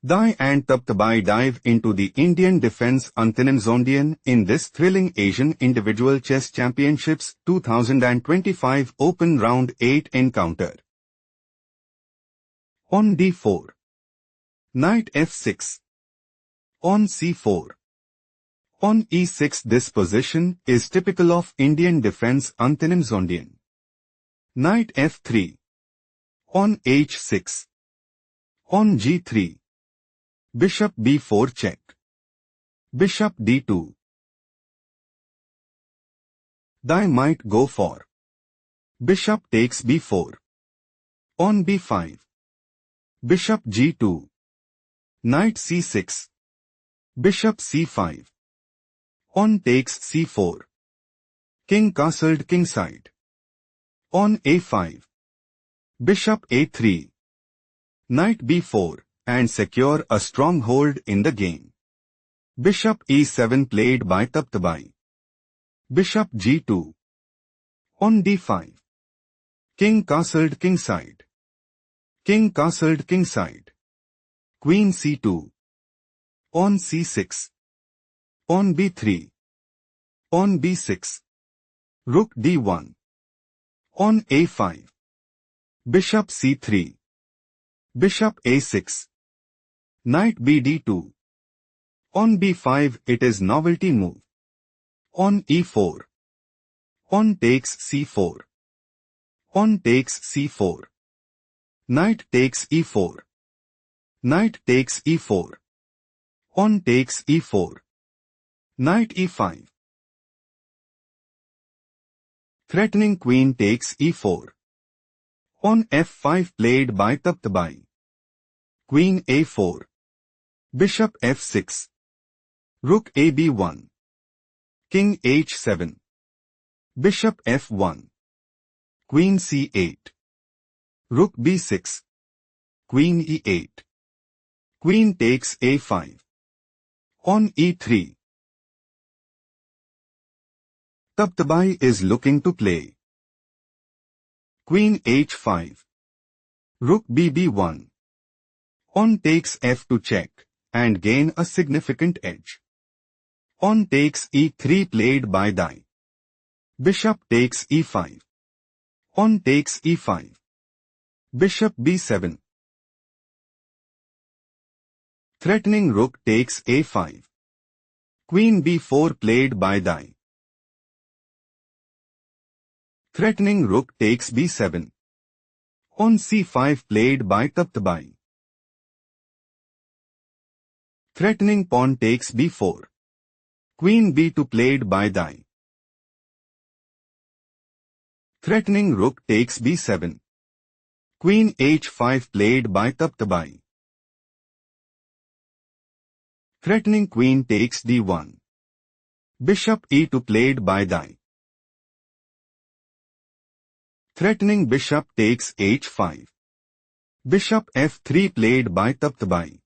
Dai and Tabatabaei dive into the Indian defense Zondian in this thrilling Asian Individual Chess Championships 2025 Open Round 8 encounter. On d4. Knight f6. On c4. On e6. This position is typical of Indian defense Zondian. Knight f3. On h6. On g3. Bishop b4 check. Bishop d2. Dai might go for bishop takes b4. On b5. Bishop g2. Knight c6. Bishop c5. On takes c4. King castled kingside. On a5. Bishop a3. Knight b4. And secure a stronghold in the game. Bishop e7 played by Tabatabaei. Bishop g2. On d5. King castled kingside. King castled kingside. Queen c2. On c6. On b3. On b6. Rook d1. On a5. Bishop c3. Bishop a6. Knight bd2. On b5 it is novelty move. On e4. On takes c4. On takes c4. Knight takes e4. Knight takes e4. On takes e4. Knight e5. Threatening queen takes e4. On f5 played by Tabatabaei. Queen a4. Bishop f6. Rook ab1. King h7. Bishop f1. Queen c8. Rook b6. Queen e8. Queen takes a5. On e3. Tabatabaei is looking to play Queen h5. Rook bb1. On takes f2 check and gain a significant edge. On takes e3 played by Dai. Bishop takes e5. On takes e5. Bishop b7. Threatening rook takes a5. Queen b4 played by Dai. Threatening rook takes b7. On c5 played by Tabatabaei. Threatening pawn takes b4. Queen b2 played by Dai. Threatening rook takes b7. Queen h5 played by Tabatabaei. Threatening queen takes d1. Bishop e2 played by Dai. Threatening bishop takes h5. Bishop f3 played by Tabatabaei.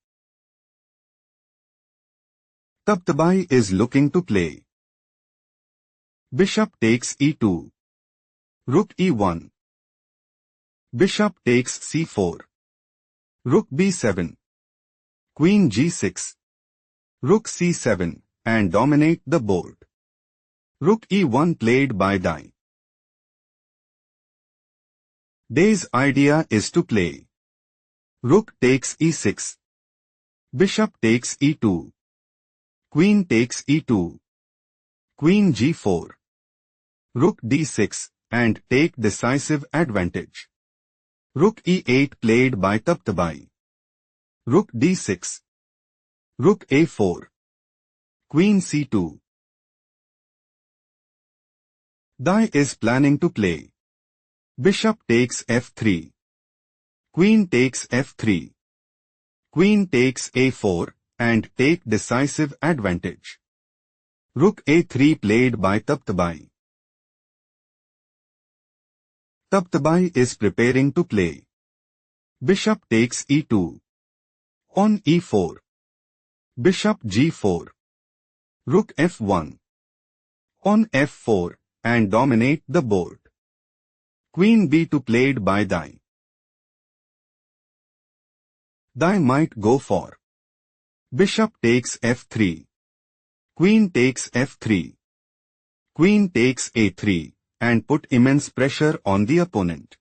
Tabatabaei is looking to play bishop takes e2. Rook e1. Bishop takes c4. Rook b7. Queen g6. Rook c7 and dominate the board. Rook e1 played by Dai. Dai's idea is to play rook takes e6. Bishop takes e2. Queen takes e2. Queen g4. Rook d6 and take decisive advantage. Rook e8 played by Tabatabaei. Rook d6. Rook a4. Queen c2. Dai is planning to play bishop takes f3. Queen takes f3. Queen takes a4 and take decisive advantage. Rook a3 played by Tabatabaei. Tabatabaei is preparing to play bishop takes e2. On e4. Bishop g4. Rook f1. On f4 and dominate the board. Queen b2 played by Dai. Dai might go for Bishop takes f3. Queen takes f3. Queen takes a3 and put immense pressure on the opponent.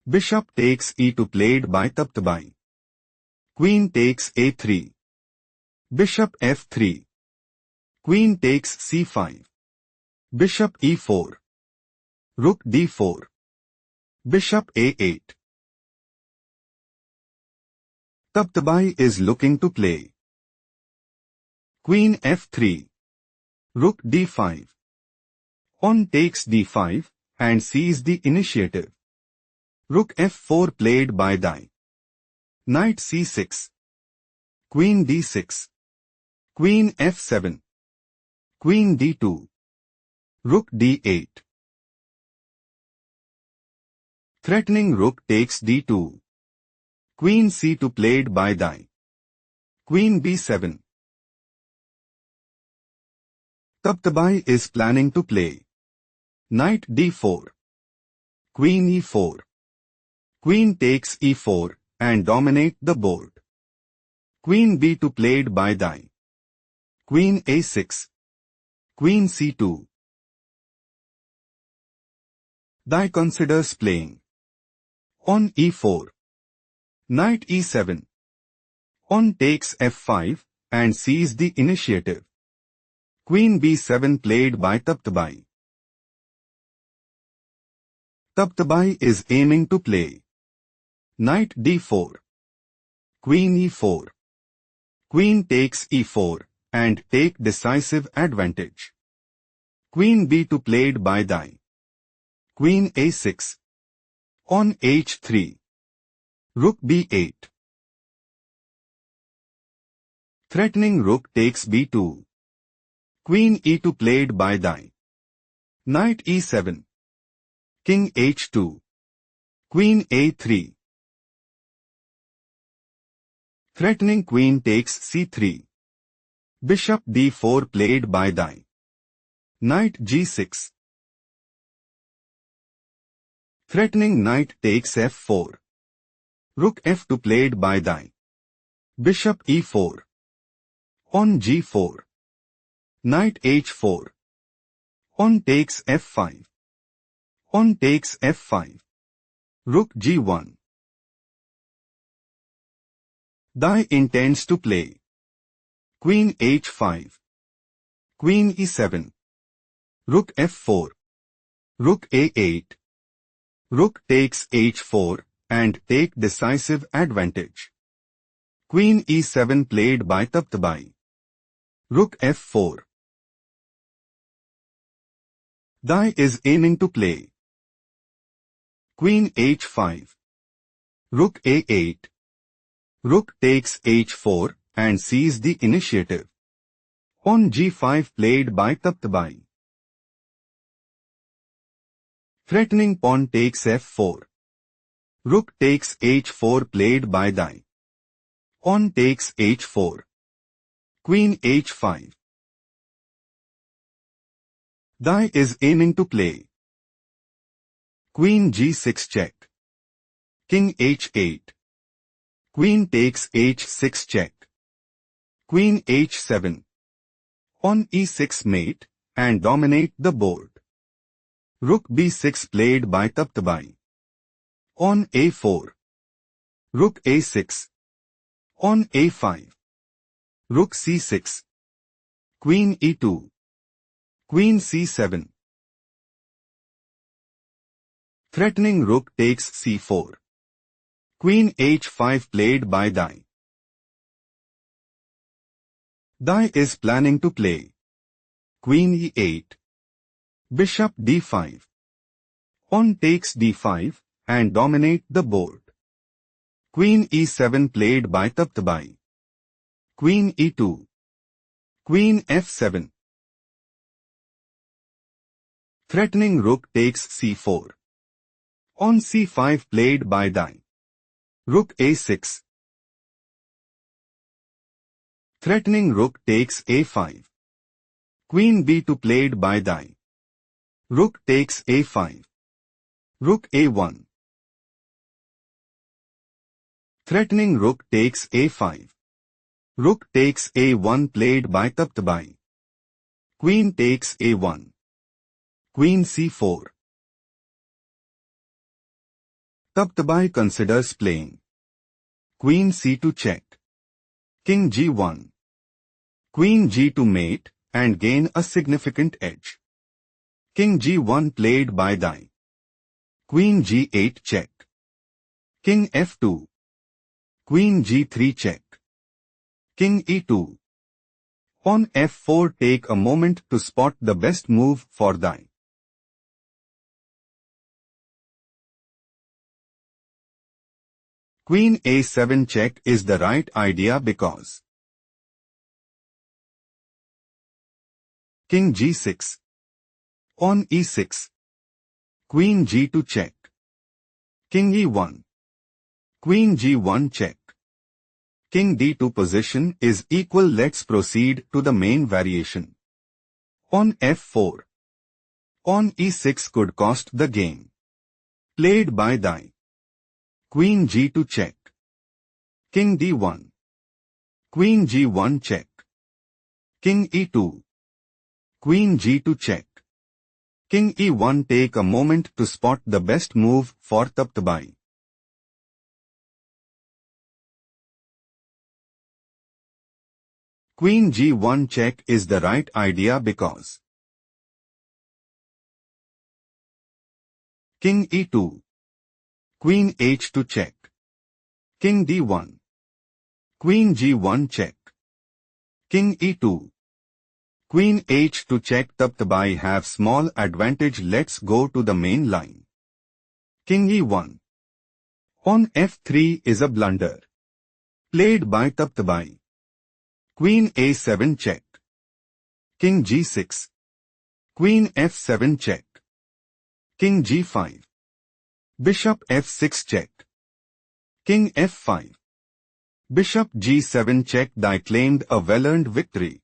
Bishop takes e2 played by Tabatabaei. Queen takes a3. Bishop f3. Queen takes c5. Bishop e4. Rook d4. Bishop a8. Tabatabaei is looking to play. Queen f3. Rook d5. Pawn takes d5 and seizes the initiative. Rook f4 played by Dai. Knight c6. Queen d6. Queen f7. Queen d2. Rook d8. Threatening rook takes d2. Queen c2 played by Dai. Queen b7. Tabatabaei is planning to play. Knight d4. Queen e4. Queen takes e4 and dominate the board. Queen b2 played by Dai. Queen a6. Queen c2. Dai considers playing. On e4. Knight e7. Pawn takes f5 and seizes the initiative. Queen b7 played by Tabatabaei. Tabatabaei is aiming to play. Knight d4. Queen e4. Queen takes e4 and take decisive advantage. Queen b2 played by Dai. Queen a6. On h3. Rook b8. Threatening rook takes b2. Queen e2 played by Dai. Knight e7. King h2. Queen a3. Threatening queen takes c3. Bishop d4 played by Dai. Knight g6. Threatening knight takes f4. Rook f2 played by Dai. Bishop e4. On g4. Knight h4. Pawn takes f5. Pawn takes f5. Rook g1. Dai intends to play. Queen h5. Queen e7. Rook f4. Rook a8. Rook takes h4 and take decisive advantage. Queen e7 played by Tabatabaei. Rook f4. Dai is aiming to play. Queen h5. Rook a8. Rook takes h4 and seizes the initiative. Pawn g5 played by Tabatabaei. Threatening pawn takes f4. Rook takes h4 played by Dai. Pawn takes h4. Queen h5. Dai is aiming to play. Queen g6 check. King h8. Queen takes h6 check. Queen h7. Pawn e6 mate and dominate the board. Rook b6 played by Tabatabaei. On a4. Rook a6. On a5. Rook c6. Queen e2. Queen c7. Threatening rook takes c4. Queen h5 played by Dai. Dai is planning to play. Queen e8. Bishop d5. Pawn takes d5 and dominate the board. Queen e7 played by Tabatabaei. Queen e2. Queen f7. Threatening rook takes c4. Pawn c5 played by Dai. Rook a6. Threatening rook takes a5. Queen b2 played by Dai. Rook takes a5. Rook a1. Threatening rook takes a5. Rook takes a1 played by Tabatabaei. Queen takes a1. Queen c4. Tabatabaei considers playing. Queen c2 check. King g1. Queen g2 mate and gain a significant edge. King g1 played by Dai. Queen g8 check. King f2. Queen g3 check. King e2. Pawn f4. Take a moment to spot the best move for Dai. Queen a7 check is the right idea because King g6. Pawn e6. Queen g2 check. King e1. Queen g1 check. King d2 position is equal. Let's proceed to the main variation. Pawn f4. Pawn e6 could cost the game. Played by Dai. Queen g2 check. King d1. Queen g1 check. King e2. Queen g2 check. King e1. Take a moment to spot the best move for Tabatabaei. Queen g1 check is the right idea because King e2. Queen h2 check. King d1. Queen g1 check. King e2. Queen h2 check. Tabatabaei have small advantage. Let's go to the main line. King e1. Pawn f3 is a blunder. Played by Tabatabaei. Queen a7 check. King g6. Queen f7 check. King g5. Bishop f6 check. King f5. Bishop g7 check. Dai claimed a well-earned victory.